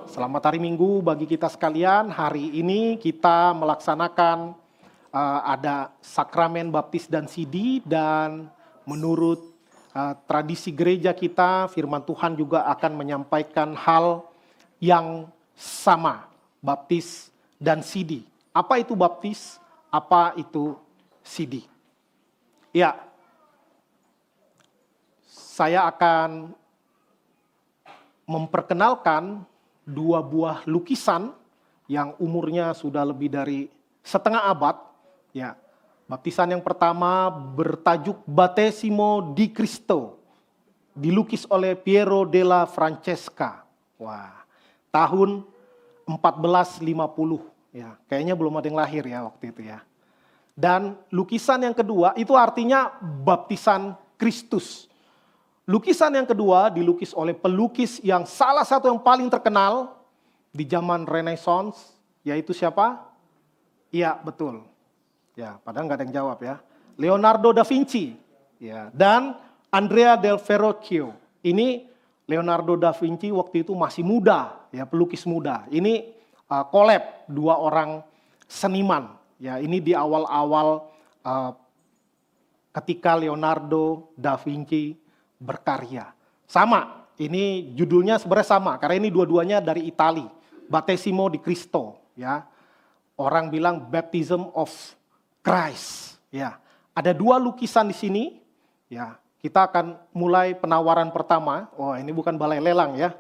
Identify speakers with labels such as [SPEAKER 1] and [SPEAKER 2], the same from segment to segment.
[SPEAKER 1] Selamat hari Minggu bagi kita sekalian. Hari ini kita melaksanakan ada sakramen baptis dan sidi, dan menurut tradisi gereja kita, firman Tuhan juga akan menyampaikan hal yang sama, baptis dan sidi. Apa itu baptis? Apa itu sidi? Ya, saya akan memperkenalkan dua buah lukisan yang umurnya sudah lebih dari setengah abad. Ya, baptisan yang pertama bertajuk Battesimo di Cristo, dilukis oleh Piero della Francesca. Wah, tahun 1450. Ya, kayaknya belum ada yang lahir ya waktu itu ya. Dan lukisan yang kedua itu artinya baptisan Kristus. Lukisan yang kedua dilukis oleh pelukis yang salah satu yang paling terkenal di zaman Renaissance, yaitu siapa? Iya, betul. Ya, padahal nggak ada yang jawab ya. Leonardo da Vinci. Ya, dan Andrea del Verrocchio. Ini Leonardo da Vinci waktu itu masih muda, ya, pelukis muda. Ini collab dua orang seniman. Ya, ini di awal-awal ketika Leonardo da Vinci berkarya. Sama, ini judulnya sebenarnya sama karena ini dua-duanya dari Itali. Battesimo di Cristo, ya. Orang bilang baptism of Christ, ya. Ada dua lukisan di sini, ya. Kita akan mulai penawaran pertama. Oh, ini bukan balai lelang ya.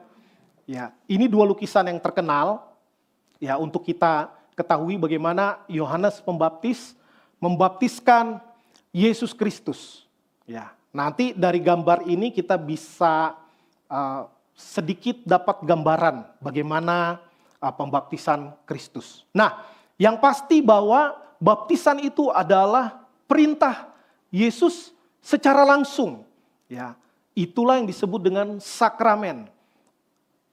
[SPEAKER 1] Ya, ini dua lukisan yang terkenal ya, untuk kita ketahui bagaimana Yohanes Pembaptis membaptiskan Yesus Kristus, ya. Nanti dari gambar ini kita bisa sedikit dapat gambaran bagaimana pembaptisan Kristus. Nah, yang pasti bahwa baptisan itu adalah perintah Yesus secara langsung. Ya, itulah yang disebut dengan sakramen.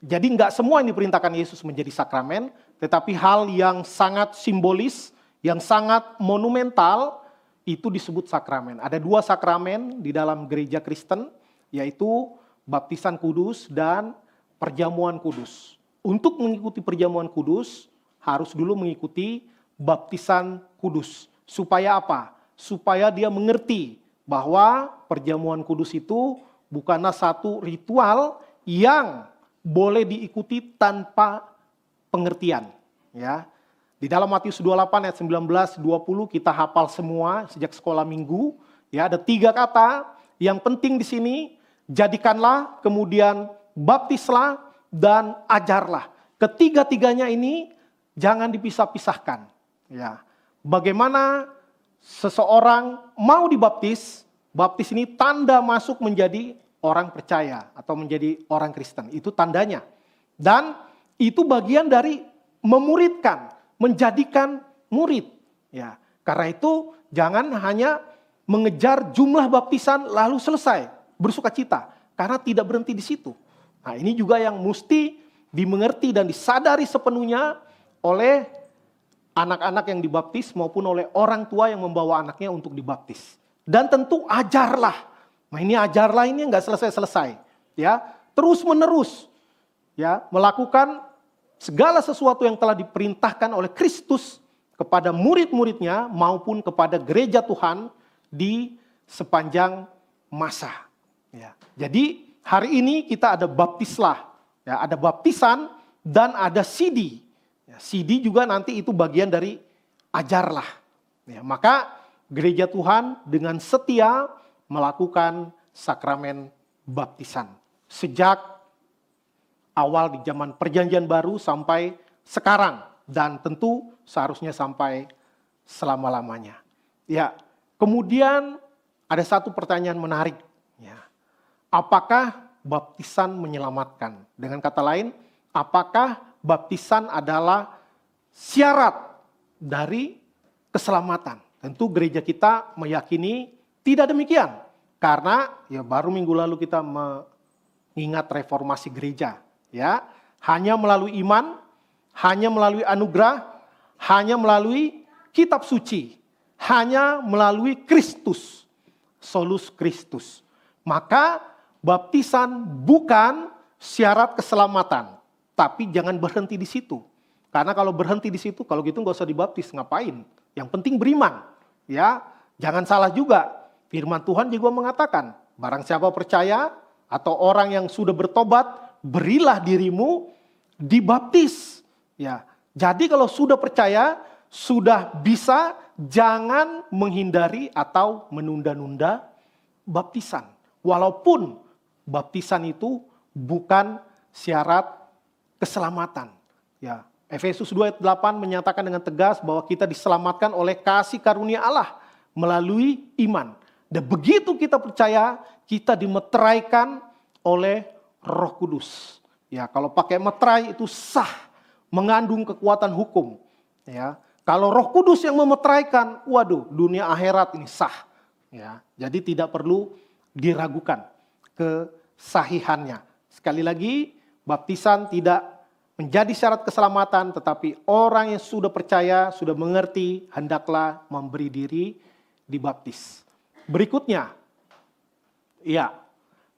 [SPEAKER 1] Jadi enggak semua yang diperintahkan Yesus menjadi sakramen, tetapi hal yang sangat simbolis, yang sangat monumental, itu disebut sakramen. Ada dua sakramen di dalam gereja Kristen, yaitu baptisan kudus dan perjamuan kudus. Untuk mengikuti perjamuan kudus, harus dulu mengikuti baptisan kudus. Supaya apa? Supaya dia mengerti bahwa perjamuan kudus itu bukanlah satu ritual yang boleh diikuti tanpa pengertian. Ya. Di dalam Matius 28 ayat 19-20 kita hafal semua sejak sekolah minggu. Ya, ada 3 kata yang penting di sini. Jadikanlah, kemudian baptislah, dan ajarlah. Ketiga-tiganya ini jangan dipisah-pisahkan. Ya. Bagaimana seseorang mau dibaptis, baptis ini tanda masuk menjadi orang percaya atau menjadi orang Kristen. Itu tandanya. Dan itu bagian dari memuridkan, menjadikan murid. Ya, karena itu jangan hanya mengejar jumlah baptisan lalu selesai, bersukacita, karena tidak berhenti di situ. Nah, ini juga yang mesti dimengerti dan disadari sepenuhnya oleh anak-anak yang dibaptis maupun oleh orang tua yang membawa anaknya untuk dibaptis. Dan tentu ajarlah. Nah, ini ajarlah ini enggak selesai-selesai, ya. Terus menerus ya, melakukan segala sesuatu yang telah diperintahkan oleh Kristus kepada murid-muridnya maupun kepada gereja Tuhan di sepanjang masa. Ya. Jadi hari ini kita ada baptislah, ya, ada baptisan dan ada sidi. Ya, sidi juga nanti itu bagian dari ajarlah. Ya, maka gereja Tuhan dengan setia melakukan sakramen baptisan sejak awal di zaman Perjanjian Baru sampai sekarang, dan tentu seharusnya sampai selama-lamanya. Ya, kemudian ada satu pertanyaan menarik. Ya, apakah baptisan menyelamatkan? Dengan kata lain, apakah baptisan adalah syarat dari keselamatan? Tentu gereja kita meyakini tidak demikian, karena ya baru minggu lalu kita mengingat reformasi gereja. Ya, hanya melalui iman, hanya melalui anugerah, hanya melalui kitab suci, hanya melalui Kristus, solus Kristus. Maka baptisan bukan syarat keselamatan. Tapi jangan berhenti di situ. Karena kalau berhenti di situ, kalau gitu nggak usah dibaptis, ngapain? Yang penting beriman. Ya, jangan salah juga. Firman Tuhan juga mengatakan, barang siapa percaya atau orang yang sudah bertobat, berilah dirimu dibaptis. Ya, jadi kalau sudah percaya, sudah bisa, jangan menghindari atau menunda-nunda baptisan. Walaupun baptisan itu bukan syarat keselamatan. Ya, Efesus 2 ayat 8 menyatakan dengan tegas bahwa kita diselamatkan oleh kasih karunia Allah melalui iman. Dan begitu kita percaya, kita dimeteraikan oleh Roh Kudus. Ya, kalau pakai meterai itu sah, mengandung kekuatan hukum. Ya, kalau Roh Kudus yang memeteraikan, waduh, dunia akhirat ini sah. Ya, jadi tidak perlu diragukan kesahihannya. Sekali lagi, baptisan tidak menjadi syarat keselamatan, tetapi orang yang sudah percaya, sudah mengerti, hendaklah memberi diri dibaptis. Berikutnya, ya,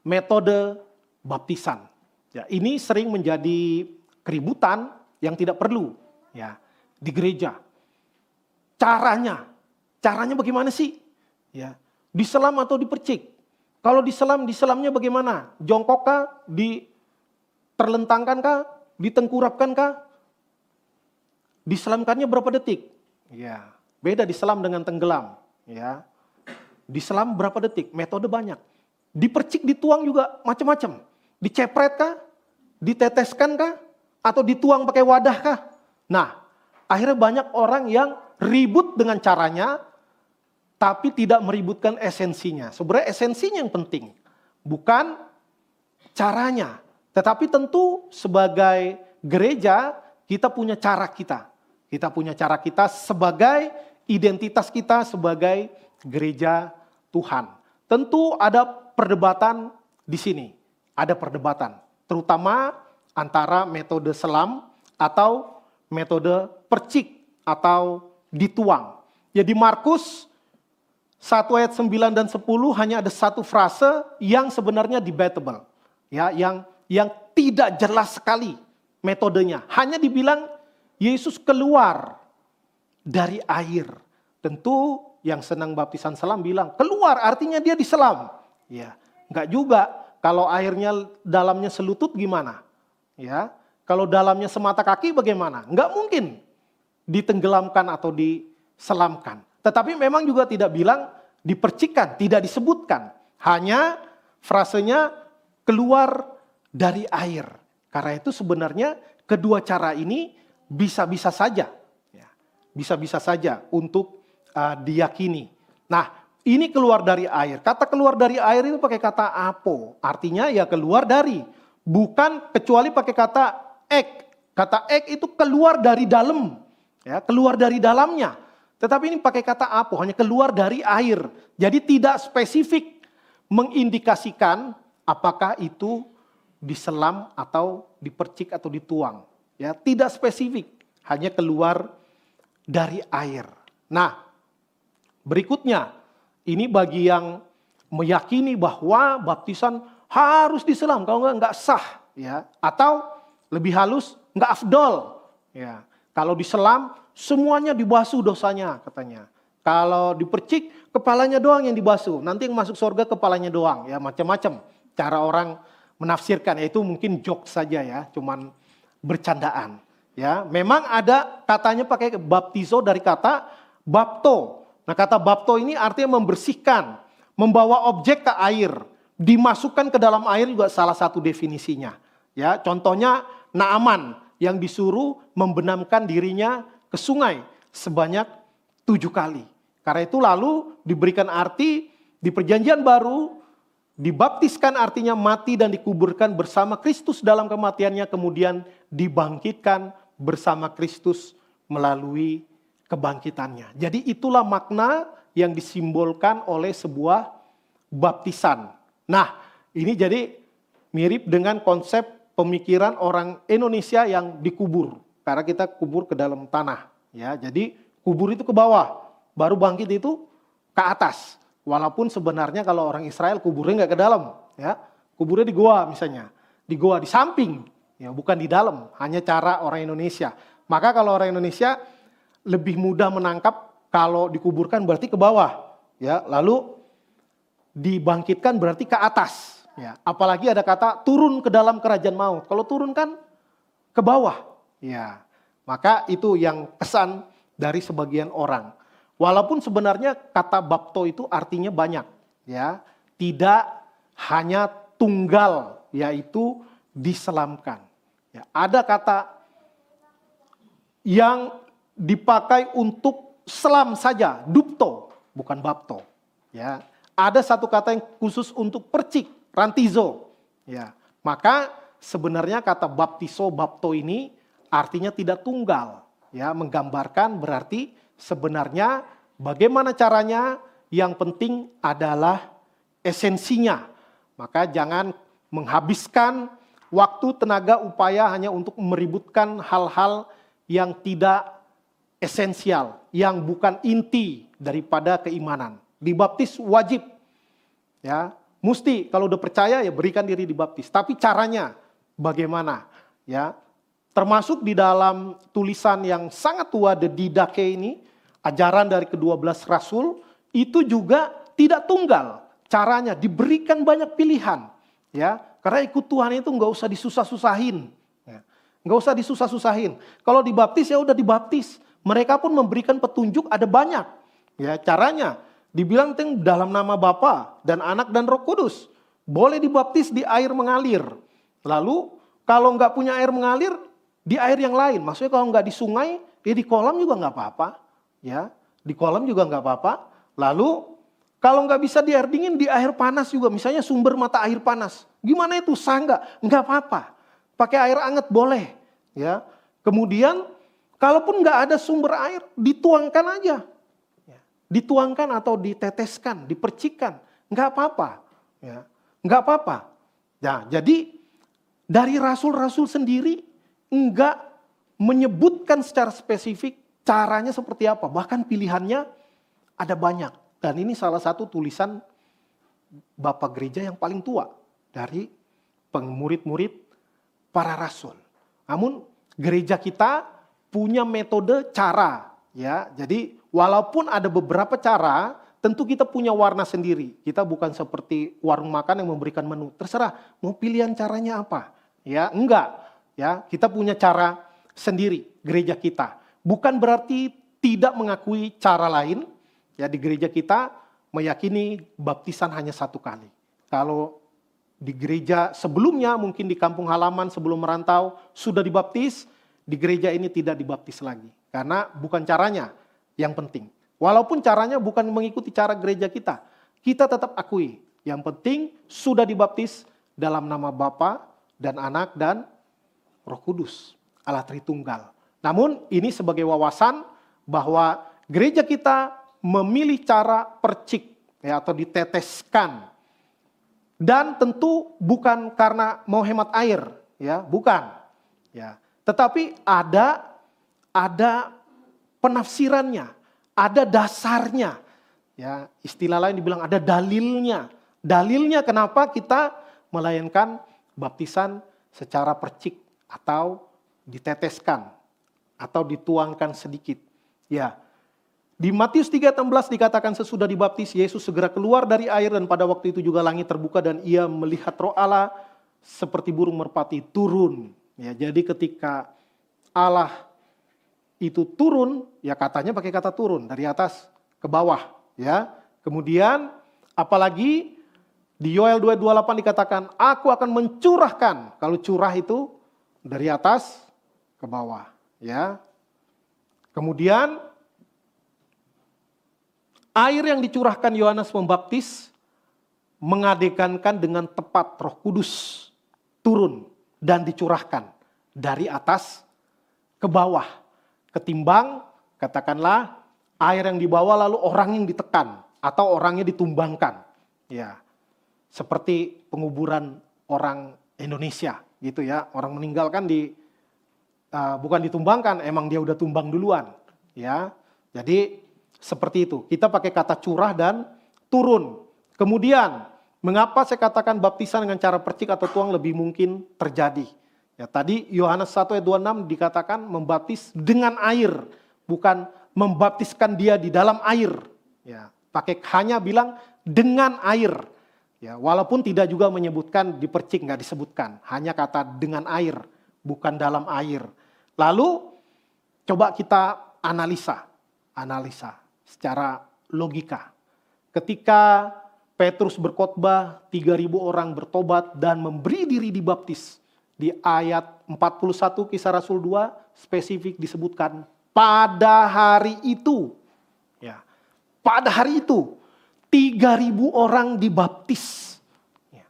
[SPEAKER 1] metode baptisan. Ya, ini sering menjadi keributan yang tidak perlu, ya, di gereja. Caranya bagaimana sih? Ya, diselam atau dipercik? Kalau diselamnya bagaimana? Jongkok kah? Terlentangkan kah? Ditengkurapkan kah? Diselamkannya berapa detik? Ya, beda diselam dengan tenggelam. Ya, diselam berapa detik? Metode banyak. Dipercik, dituang juga macam-macam. Dicepret kah? Diteteskan kah? Atau dituang pakai wadah kah? Nah, akhirnya banyak orang yang ribut dengan caranya, tapi tidak meributkan esensinya. Sebenarnya esensinya yang penting, bukan caranya. Tetapi tentu sebagai gereja, kita punya cara kita. Kita punya cara kita sebagai identitas kita sebagai gereja Tuhan. Tentu ada perdebatan di sini. Ada perdebatan, terutama antara metode selam atau metode percik atau dituang. Jadi Markus 1 ayat 9 dan 10 hanya ada satu frase yang sebenarnya debatable. Ya, yang tidak jelas sekali metodenya. Hanya dibilang Yesus keluar dari air. Tentu yang senang baptisan selam bilang keluar artinya dia diselam. Ya, enggak juga. Kalau airnya dalamnya selutut gimana? Ya, kalau dalamnya semata kaki bagaimana? Enggak mungkin ditenggelamkan atau diselamkan. Tetapi memang juga tidak bilang dipercikan, tidak disebutkan. Hanya frasenya keluar dari air. Karena itu sebenarnya kedua cara ini bisa-bisa saja. Ya, bisa-bisa saja untuk diyakini. Nah, ini keluar dari air. Kata keluar dari air itu pakai kata apo. Artinya ya keluar dari. Bukan kecuali pakai kata ek. Kata ek itu keluar dari dalam. Ya, keluar dari dalamnya. Tetapi ini pakai kata apo. Hanya keluar dari air. Jadi tidak spesifik mengindikasikan apakah itu diselam atau dipercik atau dituang. Ya, tidak spesifik. Hanya keluar dari air. Nah, berikutnya, ini bagi yang meyakini bahwa baptisan harus diselam, kalau enggak sah, ya. Atau lebih halus, enggak afdol, ya. Kalau diselam, semuanya dibasuh dosanya, katanya. Kalau dipercik, kepalanya doang yang dibasuh. Nanti yang masuk surga kepalanya doang, ya, macam-macam. Cara orang menafsirkan, itu mungkin joke saja ya, cuman bercandaan. Ya, memang ada katanya pakai baptizo dari kata bapto. Nah, kata bapto ini artinya membersihkan, membawa objek ke air, dimasukkan ke dalam air juga salah satu definisinya. Ya, contohnya Naaman yang disuruh membenamkan dirinya ke sungai sebanyak 7 kali. Karena itu lalu diberikan arti di Perjanjian Baru, dibaptiskan artinya mati dan dikuburkan bersama Kristus dalam kematiannya, kemudian dibangkitkan bersama Kristus melalui kebangkitannya. Jadi itulah makna yang disimbolkan oleh sebuah baptisan. Nah, ini jadi mirip dengan konsep pemikiran orang Indonesia yang dikubur. Karena kita kubur ke dalam tanah. Ya, jadi kubur itu ke bawah, baru bangkit itu ke atas. Walaupun sebenarnya kalau orang Israel kuburnya nggak ke dalam. Ya, kuburnya di goa misalnya. Di goa, di samping. ya bukan di dalam, hanya cara orang Indonesia. Maka kalau orang Indonesia lebih mudah menangkap kalau dikuburkan berarti ke bawah, ya. Lalu dibangkitkan berarti ke atas, ya. Apalagi ada kata turun ke dalam kerajaan maut. Kalau turun kan ke bawah, ya. Maka itu yang kesan dari sebagian orang. Walaupun sebenarnya kata bapto itu artinya banyak, ya. Tidak hanya tunggal, yaitu diselamkan. Ya, ada kata yang dipakai untuk selam saja, dupto, bukan bapto. Ya, ada satu kata yang khusus untuk percik, rantizo. Ya, maka sebenarnya kata baptiso, bapto ini artinya tidak tunggal. Ya, menggambarkan berarti sebenarnya bagaimana caranya, yang penting adalah esensinya. Maka jangan menghabiskan waktu, tenaga, upaya hanya untuk meributkan hal-hal yang tidak esensial, yang bukan inti daripada keimanan. Dibaptis wajib, ya, mesti kalau udah percaya ya berikan diri dibaptis. Tapi caranya bagaimana, ya? Termasuk di dalam tulisan yang sangat tua, The Didache ini, ajaran dari ke-12 Rasul, itu juga tidak tunggal. Caranya diberikan banyak pilihan, ya. Karena ikut Tuhan itu nggak usah disusah-susahin, ya. Nggak usah disusah-susahin. Kalau dibaptis ya udah dibaptis. Mereka pun memberikan petunjuk ada banyak, ya. Caranya dibilang dalam nama Bapa dan Anak dan Roh Kudus. Boleh dibaptis di air mengalir. Lalu kalau nggak punya air mengalir, di air yang lain. Maksudnya kalau nggak di sungai, ya di kolam juga nggak apa-apa, ya. Di kolam juga nggak apa-apa. Lalu kalau nggak bisa di air dingin, di air panas juga. Misalnya sumber mata air panas. Gimana itu? Sah nggak? Nggak apa-apa. Pakai air hangat boleh, ya. Kemudian kalaupun nggak ada sumber air, dituangkan aja. Dituangkan atau diteteskan, dipercikan, nggak apa-apa, ya, nggak apa-apa. Nah, jadi dari rasul-rasul sendiri nggak menyebutkan secara spesifik caranya seperti apa, bahkan pilihannya ada banyak. Dan ini salah satu tulisan Bapak Gereja yang paling tua dari murid-murid para rasul. Namun gereja kita punya metode cara, ya. Jadi walaupun ada beberapa cara, tentu kita punya warna sendiri. Kita bukan seperti warung makan yang memberikan menu. Terserah mau pilihan caranya apa. Ya, enggak. Ya, kita punya cara sendiri gereja kita. Bukan berarti tidak mengakui cara lain. Ya, di gereja kita meyakini baptisan hanya satu kali. Kalau di gereja sebelumnya, mungkin di kampung halaman sebelum merantau sudah dibaptis, di gereja ini tidak dibaptis lagi. Karena bukan caranya yang penting. Walaupun caranya bukan mengikuti cara gereja kita tetap akui. Yang penting sudah dibaptis dalam nama Bapa dan Anak dan Roh Kudus, Allah Tritunggal. Namun ini sebagai wawasan bahwa gereja kita memilih cara percik, ya, atau diteteskan. Dan tentu bukan karena mau hemat air, ya, bukan. Ya, tetapi ada penafsirannya, ada dasarnya. Ya, istilah lain dibilang ada dalilnya. Dalilnya kenapa kita melayangkan baptisan secara percik atau diteteskan atau dituangkan sedikit. Ya. Di Matius 3:16 dikatakan sesudah dibaptis Yesus segera keluar dari air dan pada waktu itu juga langit terbuka dan ia melihat Roh Allah seperti burung merpati turun. Ya, jadi ketika Allah itu turun, ya katanya pakai kata turun dari atas ke bawah, ya. Kemudian apalagi di Yoel 2:28 dikatakan aku akan mencurahkan, kalau curah itu dari atas ke bawah, ya. Kemudian air yang dicurahkan Yohanes Pembaptis mengadekankan dengan tepat Roh Kudus turun dan dicurahkan dari atas ke bawah. Ketimbang katakanlah air yang dibawa lalu orang yang ditekan atau orangnya ditumbangkan. Ya. Seperti penguburan orang Indonesia gitu ya. Orang meninggal kan bukan ditumbangkan, emang dia udah tumbang duluan. Ya. Jadi seperti itu. Kita pakai kata curah dan turun. Kemudian, mengapa saya katakan baptisan dengan cara percik atau tuang lebih mungkin terjadi? Ya, tadi Yohanes 1 ayat 26 dikatakan membaptis dengan air, bukan membaptiskan dia di dalam air. Ya, hanya bilang dengan air. Ya, walaupun tidak juga menyebutkan dipercik, nggak disebutkan. Hanya kata dengan air, bukan dalam air. Lalu coba kita analisa secara logika. Ketika Petrus berkhotbah, 3.000 orang bertobat dan memberi diri dibaptis. Di ayat 41 Kisah Rasul 2 spesifik disebutkan pada hari itu. Ya, pada hari itu 3.000 orang dibaptis. Ya.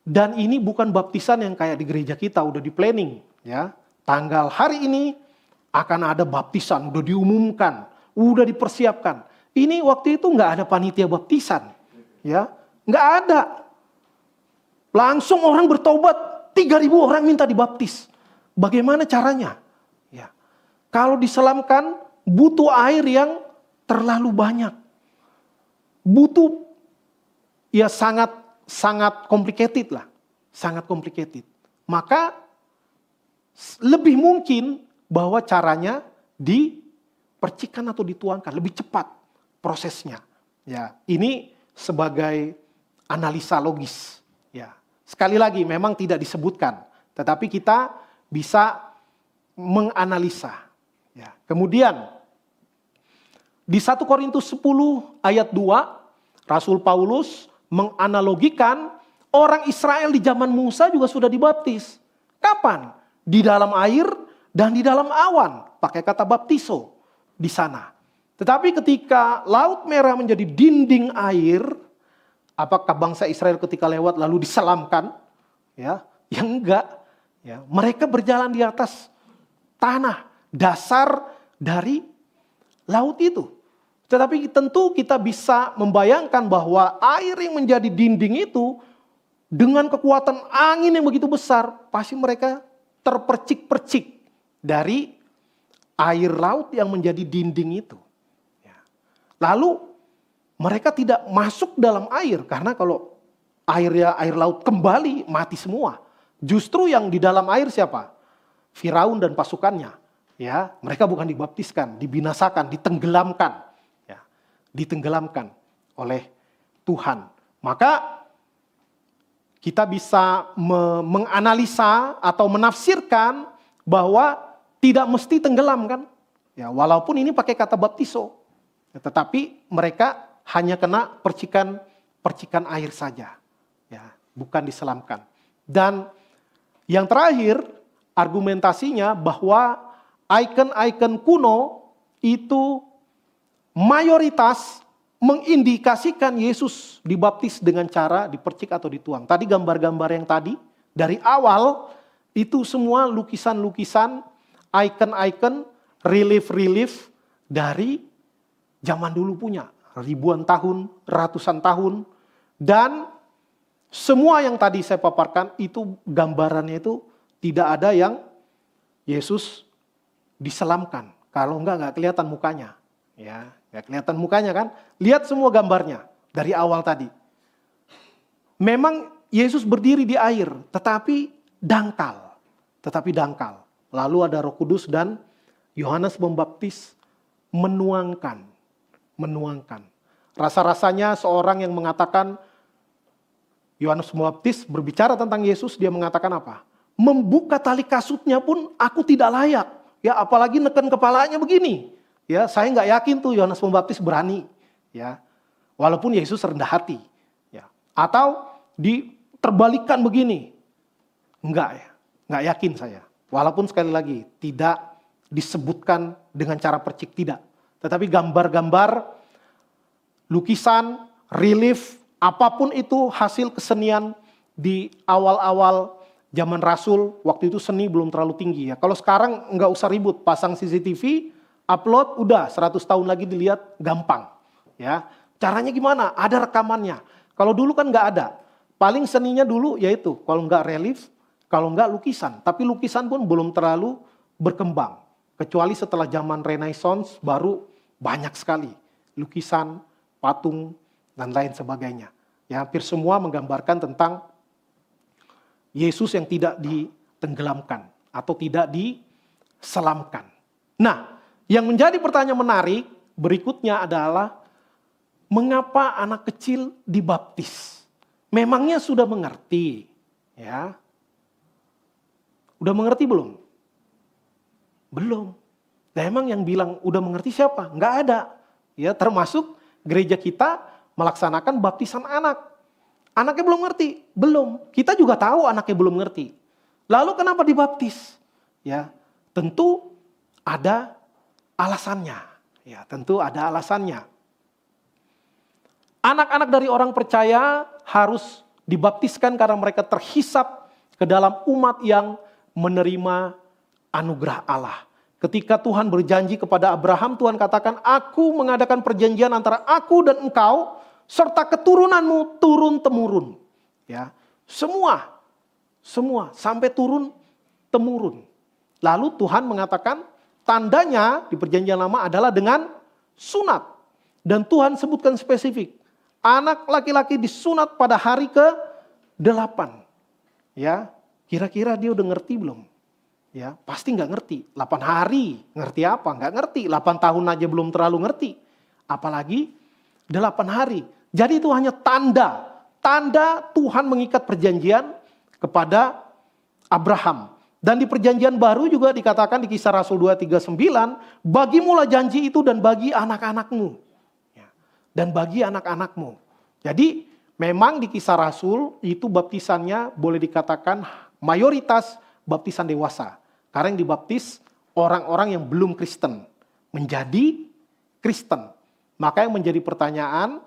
[SPEAKER 1] Dan ini bukan baptisan yang kayak di gereja kita udah di planning. Ya. Tanggal hari ini akan ada baptisan, udah diumumkan, udah dipersiapkan. Ini waktu itu nggak ada panitia baptisan, ya, nggak ada. Langsung orang bertobat, 3.000 orang minta dibaptis. Bagaimana caranya? Ya, kalau diselamkan butuh air yang terlalu banyak, butuh ya sangat complicated lah, sangat complicated. Maka lebih mungkin bahwa caranya dipercikan atau dituangkan lebih cepat prosesnya. Ya, ini sebagai analisa logis. Ya, sekali lagi memang tidak disebutkan, tetapi kita bisa menganalisa. Ya, kemudian di 1 Korintus 10 ayat 2, Rasul Paulus menganalogikan orang Israel di zaman Musa juga sudah dibaptis. Kapan? Di dalam air dan di dalam awan, pakai kata baptiso di sana. Tetapi ketika Laut Merah menjadi dinding air, apakah bangsa Israel ketika lewat lalu diselamkan? Ya, yang enggak. Ya, mereka berjalan di atas tanah, dasar dari laut itu. Tetapi tentu kita bisa membayangkan bahwa air yang menjadi dinding itu dengan kekuatan angin yang begitu besar, pasti mereka terpercik-percik dari air laut yang menjadi dinding itu. Lalu mereka tidak masuk dalam air, karena kalau air laut kembali mati semua. Justru yang di dalam air siapa? Firaun dan pasukannya. Ya, mereka bukan dibaptiskan, dibinasakan, ditenggelamkan. Ya, ditenggelamkan oleh Tuhan. Maka kita bisa menganalisa atau menafsirkan bahwa tidak mesti tenggelam kan? Ya, walaupun ini pakai kata baptiso. Ya, tetapi mereka hanya kena percikan air saja, ya, bukan diselamkan. Dan yang terakhir, argumentasinya bahwa ikon-ikon kuno itu mayoritas mengindikasikan Yesus dibaptis dengan cara dipercik atau dituang. Tadi gambar-gambar yang tadi, dari awal itu semua lukisan-lukisan, ikon-ikon, relief-relief dari zaman dulu punya, ribuan tahun, ratusan tahun. Dan semua yang tadi saya paparkan itu gambarannya itu tidak ada yang Yesus diselamkan. Kalau enggak kelihatan mukanya. Ya, enggak kelihatan mukanya kan. Lihat semua gambarnya dari awal tadi. Memang Yesus berdiri di air, tetapi dangkal. Lalu ada Roh Kudus dan Yohanes Pembaptis menuangkan. Rasa-rasanya seorang yang mengatakan Yohanes Pembaptis berbicara tentang Yesus, dia mengatakan apa? Membuka tali kasutnya pun aku tidak layak. Ya, apalagi neken kepalanya begini. Ya, saya nggak yakin tuh Yohanes Pembaptis berani. Ya, walaupun Yesus rendah hati. Ya, atau diterbalikan begini. Enggak ya, nggak yakin saya. Walaupun sekali lagi tidak disebutkan dengan cara percik, tidak. Tetapi gambar-gambar, lukisan, relief, apapun itu hasil kesenian di awal-awal zaman Rasul, waktu itu seni belum terlalu tinggi ya. Kalau sekarang nggak usah ribut, pasang CCTV, upload, udah 100 tahun lagi dilihat gampang. Ya, caranya gimana? Ada rekamannya. Kalau dulu kan nggak ada. Paling seninya dulu yaitu kalau nggak relief, kalau nggak lukisan. Tapi lukisan pun belum terlalu berkembang. Kecuali setelah zaman Renaissance baru banyak sekali lukisan, patung, dan lain sebagainya. Ya, hampir semua menggambarkan tentang Yesus yang tidak ditenggelamkan atau tidak diselamkan. Nah, yang menjadi pertanyaan menarik berikutnya adalah mengapa anak kecil dibaptis? Memangnya sudah mengerti, ya? Udah mengerti belum? Belum. Nah, emang yang bilang udah mengerti siapa? Enggak ada. Ya, termasuk gereja kita melaksanakan baptisan anak. Anaknya belum ngerti? Belum. Kita juga tahu anaknya belum ngerti. Lalu kenapa dibaptis? Ya, tentu ada alasannya. Ya, tentu ada alasannya. Anak-anak dari orang percaya harus dibaptiskan karena mereka terhisap ke dalam umat yang menerima anugerah Allah. Ketika Tuhan berjanji kepada Abraham, Tuhan katakan, aku mengadakan perjanjian antara aku dan engkau, serta keturunanmu turun-temurun. Ya, semua sampai turun-temurun. Lalu Tuhan mengatakan, tandanya di perjanjian lama adalah dengan sunat. Dan Tuhan sebutkan spesifik, anak laki-laki disunat pada hari ke-8. Ya, kira-kira dia udah ngerti belum? Ya, pasti nggak ngerti. 8 hari, ngerti apa? Nggak ngerti. 8 tahun aja belum terlalu ngerti. Apalagi 8 hari. Jadi itu hanya tanda. Tanda Tuhan mengikat perjanjian kepada Abraham. Dan di perjanjian baru juga dikatakan di Kisah Rasul 2:39, bagimulah janji itu dan bagi anak-anakmu. Ya, dan bagi anak-anakmu. Jadi memang di Kisah Rasul itu baptisannya boleh dikatakan mayoritas baptisan dewasa. Karena yang dibaptis orang-orang yang belum Kristen menjadi Kristen. Maka yang menjadi pertanyaan,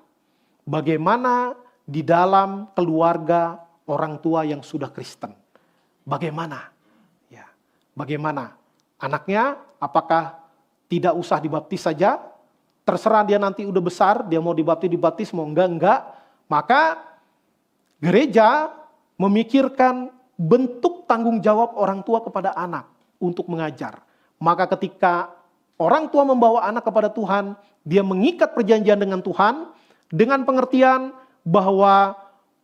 [SPEAKER 1] bagaimana di dalam keluarga orang tua yang sudah Kristen? Bagaimana? Ya, bagaimana? Anaknya apakah tidak usah dibaptis saja? Terserah dia nanti udah besar, dia mau dibaptis, mau enggak. Maka gereja memikirkan bentuk tanggung jawab orang tua kepada anak untuk mengajar. Maka ketika orang tua membawa anak kepada Tuhan, dia mengikat perjanjian dengan Tuhan dengan pengertian bahwa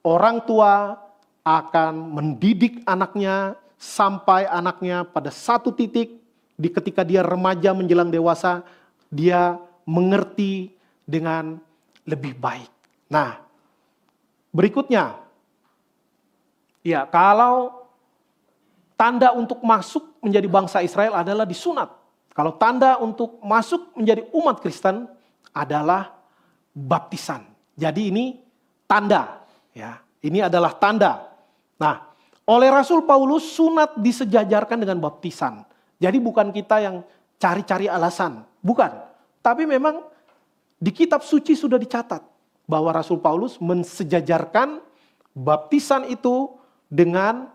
[SPEAKER 1] orang tua akan mendidik anaknya sampai anaknya pada satu titik ketika dia remaja menjelang dewasa, dia mengerti dengan lebih baik. Nah, berikutnya, ya, kalau tanda untuk masuk menjadi bangsa Israel adalah disunat. Kalau tanda untuk masuk menjadi umat Kristen adalah baptisan. Jadi ini tanda, ya. Ini adalah tanda. Nah, oleh Rasul Paulus sunat disejajarkan dengan baptisan. Jadi bukan kita yang cari-cari alasan, bukan. Tapi memang di kitab suci sudah dicatat bahwa Rasul Paulus mensejajarkan baptisan itu dengan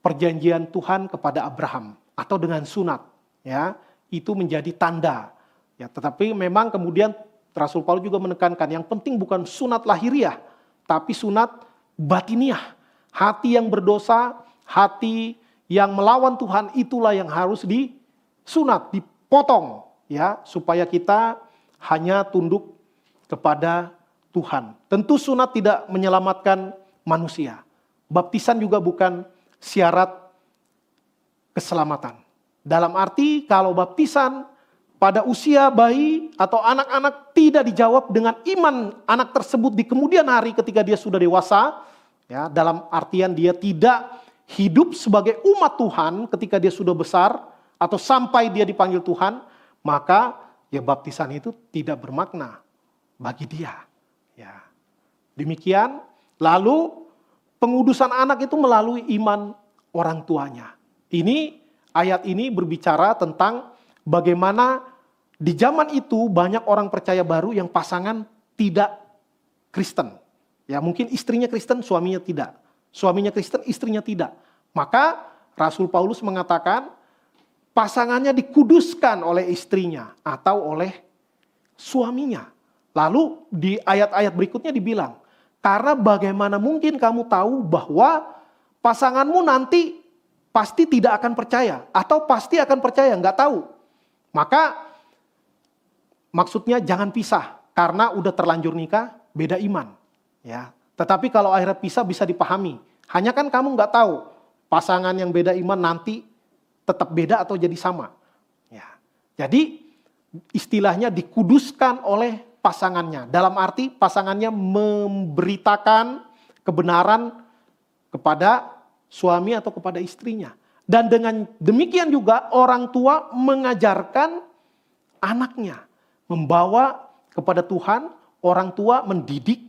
[SPEAKER 1] perjanjian Tuhan kepada Abraham atau dengan sunat, ya, itu menjadi tanda. Ya, tetapi memang kemudian Rasul Paulus juga menekankan yang penting bukan sunat lahiriah, tapi sunat batiniah. Hati yang berdosa, hati yang melawan Tuhan itulah yang harus disunat, dipotong, ya, supaya kita hanya tunduk kepada Tuhan. Tentu sunat tidak menyelamatkan manusia. Baptisan juga bukan syarat keselamatan. Dalam arti kalau baptisan pada usia bayi atau anak-anak tidak dijawab dengan iman anak tersebut di kemudian hari ketika dia sudah dewasa, ya, dalam artian dia tidak hidup sebagai umat Tuhan ketika dia sudah besar atau sampai dia dipanggil Tuhan, maka ya baptisan itu tidak bermakna bagi dia. Ya. Demikian, lalu pengudusan anak itu melalui iman orang tuanya. Ini ayat ini berbicara tentang bagaimana di zaman itu banyak orang percaya baru yang pasangan tidak Kristen. Ya, mungkin istrinya Kristen, suaminya tidak. Suaminya Kristen, istrinya tidak. Maka Rasul Paulus mengatakan pasangannya dikuduskan oleh istrinya atau oleh suaminya. Lalu di ayat-ayat berikutnya dibilang, karena bagaimana mungkin kamu tahu bahwa pasanganmu nanti pasti tidak akan percaya atau pasti akan percaya, nggak tahu. Maka maksudnya jangan pisah karena udah terlanjur nikah, beda iman. Ya, tetapi kalau akhirnya pisah bisa dipahami. Hanya kan kamu nggak tahu pasangan yang beda iman nanti tetap beda atau jadi sama. Ya. Jadi istilahnya dikuduskan oleh pasangannya. Dalam arti pasangannya memberitakan kebenaran kepada suami atau kepada istrinya. Dan dengan demikian juga orang tua mengajarkan anaknya. Membawa kepada Tuhan, orang tua mendidik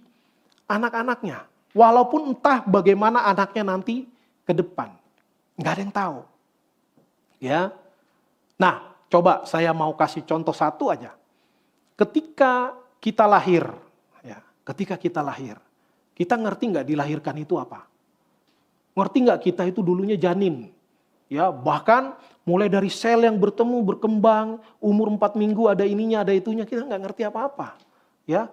[SPEAKER 1] anak-anaknya. Walaupun entah bagaimana anaknya nanti ke depan. Nggak ada yang tahu. Ya. Nah, coba saya mau kasih contoh satu aja. Ketika kita lahir, ya, kita ngerti nggak dilahirkan itu apa? Ngerti nggak kita itu dulunya janin? Ya, bahkan mulai dari sel yang bertemu, berkembang, umur 4 minggu ada ininya, ada itunya, kita nggak ngerti apa-apa. Ya,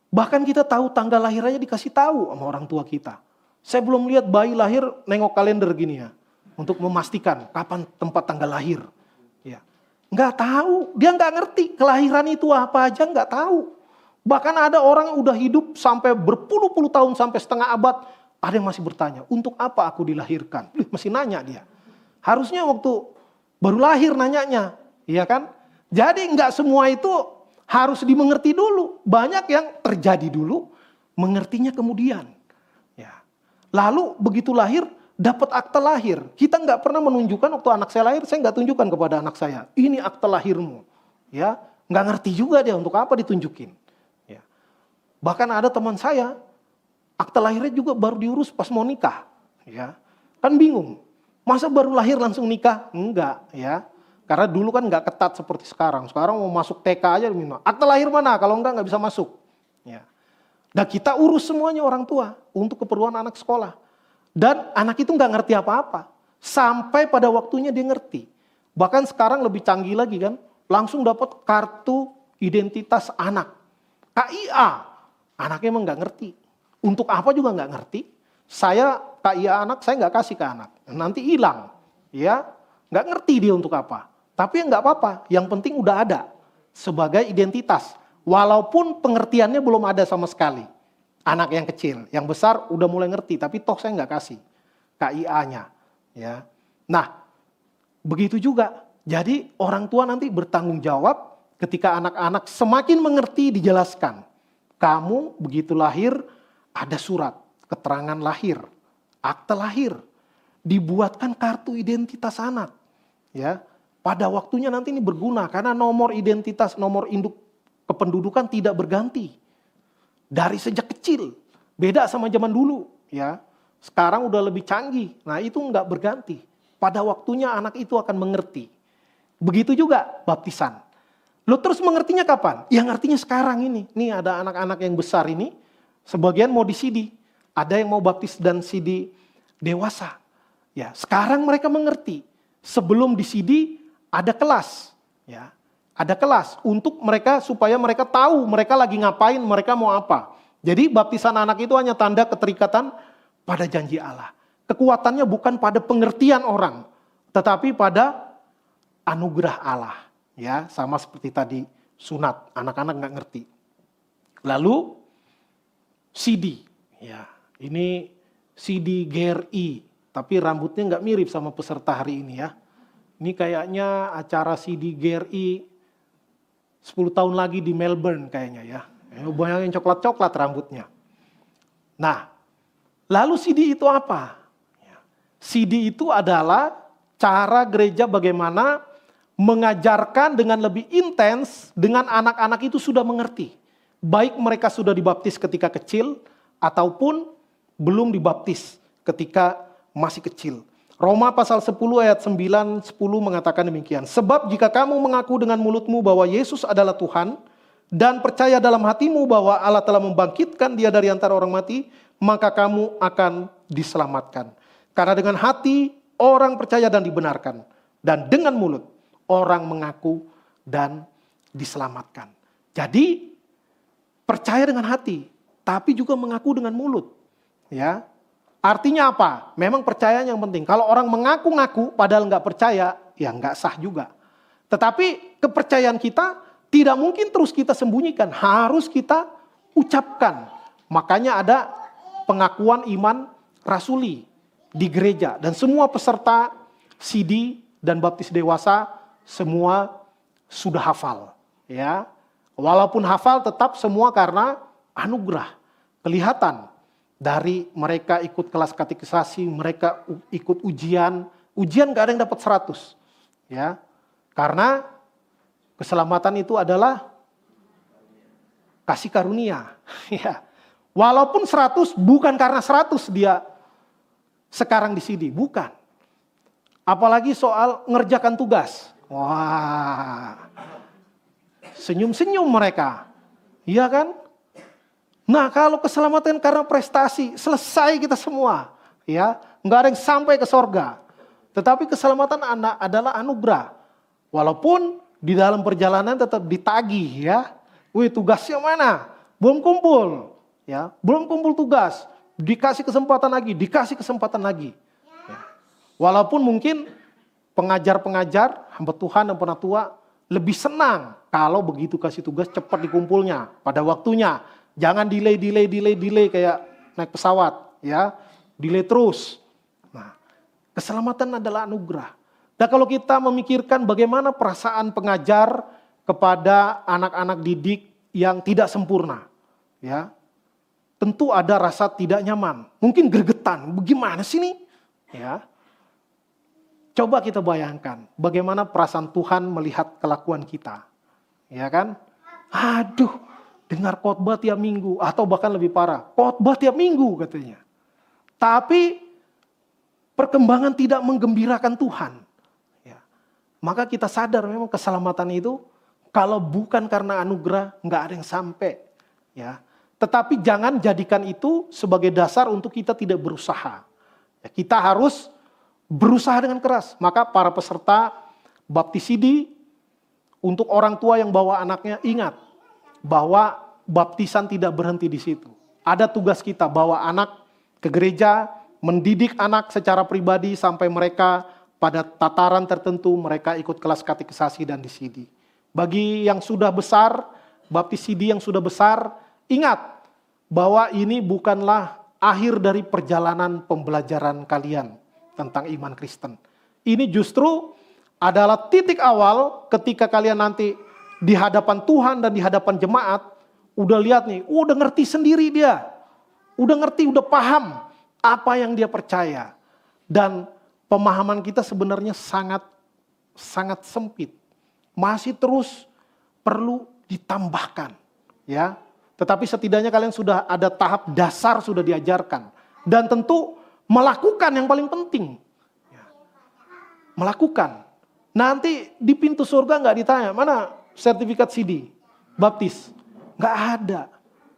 [SPEAKER 1] bahkan kita tahu tanggal lahirnya dikasih tahu sama orang tua kita. Saya belum lihat bayi lahir nengok kalender gini ya, untuk memastikan kapan tempat tanggal lahir. Ya, nggak tahu, dia nggak ngerti kelahiran itu apa aja nggak tahu. Bahkan ada orang yang udah hidup sampai berpuluh-puluh tahun, sampai setengah abad, ada yang masih bertanya, untuk apa aku dilahirkan? Masih nanya dia. Harusnya waktu baru lahir nanyanya, iya kan? Jadi nggak semua itu harus dimengerti dulu. Banyak yang terjadi dulu, mengertinya kemudian. Ya. Lalu begitu lahir, dapat akte lahir. Kita nggak pernah menunjukkan waktu anak saya lahir, saya nggak tunjukkan kepada anak saya. Ini akte lahirmu. Ya, nggak ngerti juga dia untuk apa ditunjukin. Ya. Bahkan ada teman saya, akte lahirnya juga baru diurus pas mau nikah. Ya. Kan bingung. Masa baru lahir langsung nikah? Enggak, ya. Karena dulu kan enggak ketat seperti sekarang. Sekarang mau masuk TK aja minta, akte lahir mana? Kalau enggak bisa masuk. Ya. Dan kita urus semuanya orang tua untuk keperluan anak sekolah. Dan anak itu enggak ngerti apa-apa. Sampai pada waktunya dia ngerti. Bahkan sekarang lebih canggih lagi kan. Langsung dapat kartu identitas anak. KIA. Anaknya emang enggak ngerti. Untuk apa juga enggak ngerti. Saya KIA anak, saya nggak kasih ke anak. Nanti hilang. Ya, nggak ngerti dia untuk apa. Tapi nggak apa-apa, yang penting udah ada. Sebagai identitas. Walaupun pengertiannya belum ada sama sekali. Anak yang kecil, yang besar udah mulai ngerti. Tapi toh saya nggak kasih KIA-nya. Ya. Nah, begitu juga. Jadi orang tua nanti bertanggung jawab ketika anak-anak semakin mengerti dijelaskan. Kamu begitu lahir ada surat, keterangan lahir. Akte lahir, dibuatkan kartu identitas anak. Ya, pada waktunya nanti ini berguna karena nomor identitas, nomor induk kependudukan tidak berganti dari sejak kecil. Beda sama zaman dulu, ya. Sekarang udah lebih canggih. Nah, itu nggak berganti. Pada waktunya anak itu akan mengerti. Begitu juga baptisan. Lo terus mengertinya kapan? Ya ngertinya sekarang ini. Nih ada anak-anak yang besar ini, sebagian mau disidi. Ada yang mau baptis dan sidi dewasa. Ya, sekarang mereka mengerti. Sebelum disidi ada kelas, ya. Ada kelas untuk mereka supaya mereka tahu mereka lagi ngapain, mereka mau apa. Jadi baptisan anak itu hanya tanda keterikatan pada janji Allah. Kekuatannya bukan pada pengertian orang, tetapi pada anugerah Allah. Ya, sama seperti tadi sunat, anak-anak nggak ngerti. Lalu sidi, ya. Ini Sidi GRI, tapi rambutnya nggak mirip sama peserta hari ini ya. Ini kayaknya acara Sidi GRI 10 tahun lagi di Melbourne kayaknya ya. Banyak yang coklat-coklat rambutnya. Nah, lalu Sidi itu apa? Sidi itu adalah cara gereja bagaimana mengajarkan dengan lebih intens dengan anak-anak itu sudah mengerti. Baik mereka sudah dibaptis ketika kecil ataupun belum dibaptis ketika masih kecil. Roma pasal 10 ayat 9-10 mengatakan demikian. Sebab jika kamu mengaku dengan mulutmu bahwa Yesus adalah Tuhan dan percaya dalam hatimu bahwa Allah telah membangkitkan dia dari antara orang mati, maka kamu akan diselamatkan. Karena dengan hati orang percaya dan dibenarkan, dan dengan mulut orang mengaku dan diselamatkan. Jadi percaya dengan hati, tapi juga mengaku dengan mulut. Ya, artinya apa? Memang percaya yang penting. Kalau orang mengaku-ngaku padahal nggak percaya, ya nggak sah juga. Tetapi kepercayaan kita tidak mungkin terus kita sembunyikan, harus kita ucapkan. Makanya ada pengakuan iman rasuli. di gereja. Dan semua peserta CD dan baptis dewasa semua sudah hafal. Ya, walaupun hafal tetap semua karena anugerah. Kelihatan dari mereka ikut kelas katekisasi, mereka ikut ujian. Ujian gak ada yang dapat 100. Ya, karena keselamatan itu adalah kasih karunia. Ya. Walaupun 100 bukan karena 100 dia sekarang di sini, bukan. Apalagi soal ngerjakan tugas. Wah, senyum-senyum mereka. Iya kan? Nah, kalau keselamatan karena prestasi, selesai kita semua. Ya, nggak ada yang sampai ke sorga. Tetapi keselamatan anak adalah anugerah. Walaupun di dalam perjalanan tetap ditagih ya. Wih, tugasnya mana? Belum kumpul. Ya, belum kumpul tugas. Dikasih kesempatan lagi, dikasih kesempatan lagi. Ya. Walaupun mungkin pengajar-pengajar, hamba Tuhan dan penatua lebih senang kalau begitu kasih tugas cepat dikumpulnya pada waktunya. Jangan delay kayak naik pesawat, ya. Delay terus. Nah, keselamatan adalah anugerah. Dan kalau kita memikirkan bagaimana perasaan pengajar kepada anak-anak didik yang tidak sempurna, ya. Tentu ada rasa tidak nyaman, mungkin gregetan. Bagaimana sih nih? Ya. Coba kita bayangkan bagaimana perasaan Tuhan melihat kelakuan kita. Ya kan? Aduh, dengar khotbah tiap minggu atau bahkan lebih parah, khotbah tiap minggu katanya. Tapi perkembangan tidak menggembirakan Tuhan. Ya. Maka kita sadar memang keselamatan itu kalau bukan karena anugerah nggak ada yang sampai. Ya. Tetapi jangan jadikan itu sebagai dasar untuk kita tidak berusaha. Ya, kita harus berusaha dengan keras. Maka para peserta baptisidi untuk orang tua yang bawa anaknya ingat bahwa baptisan tidak berhenti di situ. Ada tugas kita bawa anak ke gereja, mendidik anak secara pribadi sampai mereka pada tataran tertentu mereka ikut kelas katekisasi dan disidi. Bagi yang sudah besar, baptisidi yang sudah besar, ingat bahwa ini bukanlah akhir dari perjalanan pembelajaran kalian tentang iman Kristen. Ini justru adalah titik awal ketika kalian nanti di hadapan Tuhan dan di hadapan jemaat, udah lihat nih, udah ngerti sendiri dia. Udah ngerti, udah paham apa yang dia percaya. Dan pemahaman kita sebenarnya sangat sempit. Masih terus perlu ditambahkan, ya. Tetapi setidaknya kalian sudah ada tahap dasar sudah diajarkan. Dan tentu melakukan yang paling penting. Ya. Melakukan. Nanti di pintu surga nggak ditanya, mana sertifikat CD, baptis. Nggak ada.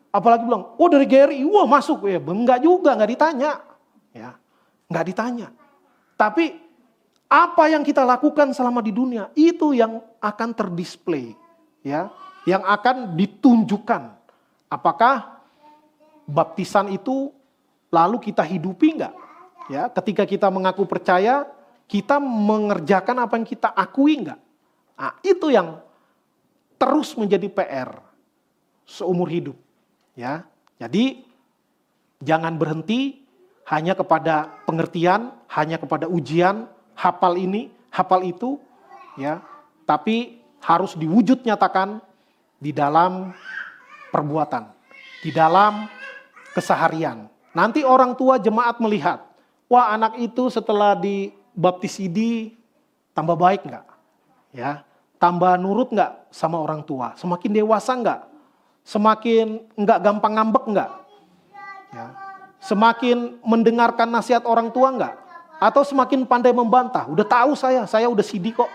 [SPEAKER 1] Apalagi bilang, oh dari GRI, wah masuk. Ya, enggak juga, nggak ditanya. Ya, nggak ditanya. Tapi apa yang kita lakukan selama di dunia, itu yang akan terdisplay. Ya, yang akan ditunjukkan. Apakah baptisan itu lalu kita hidupi enggak? Ya, ketika kita mengaku percaya, kita mengerjakan apa yang kita akui enggak? Nah, itu yang terus menjadi PR seumur hidup. Ya, jadi jangan berhenti hanya kepada pengertian, hanya kepada ujian, hafal ini, hafal itu, ya. Tapi harus diwujud nyatakan di dalam perbuatan, di dalam keseharian. Nanti orang tua jemaat melihat, wah anak itu setelah dibaptisidi tambah baik enggak? Ya, tambah nurut enggak sama orang tua? Semakin dewasa enggak? Semakin enggak gampang ngambek enggak? Ya. Semakin mendengarkan nasihat orang tua enggak? Atau semakin pandai membantah? Udah tahu saya udah sidi kok.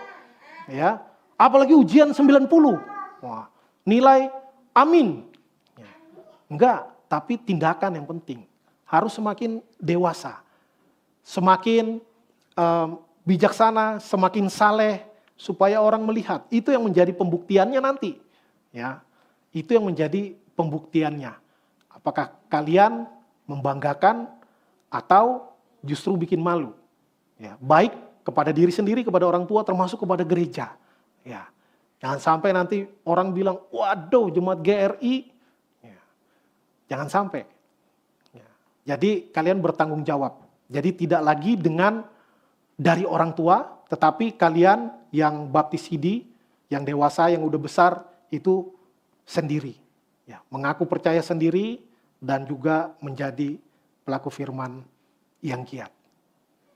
[SPEAKER 1] Ya. Apalagi ujian 90. Wah, nilai amin. Ya. Enggak, tapi tindakan yang penting. Harus semakin dewasa. Semakin bijaksana, semakin saleh supaya orang melihat. Itu yang menjadi pembuktiannya nanti. Ya. Itu yang menjadi pembuktiannya. Apakah kalian membanggakan atau justru bikin malu? Ya, baik kepada diri sendiri, kepada orang tua, termasuk kepada gereja. Ya, jangan sampai nanti orang bilang, waduh jemaat GRI. Ya, jangan sampai. Ya, jadi kalian bertanggung jawab. Jadi tidak lagi dengan dari orang tua, tetapi kalian yang baptis hidi, yang dewasa, yang udah besar, itu sendiri. Ya, mengaku percaya sendiri dan juga menjadi pelaku firman yang giat.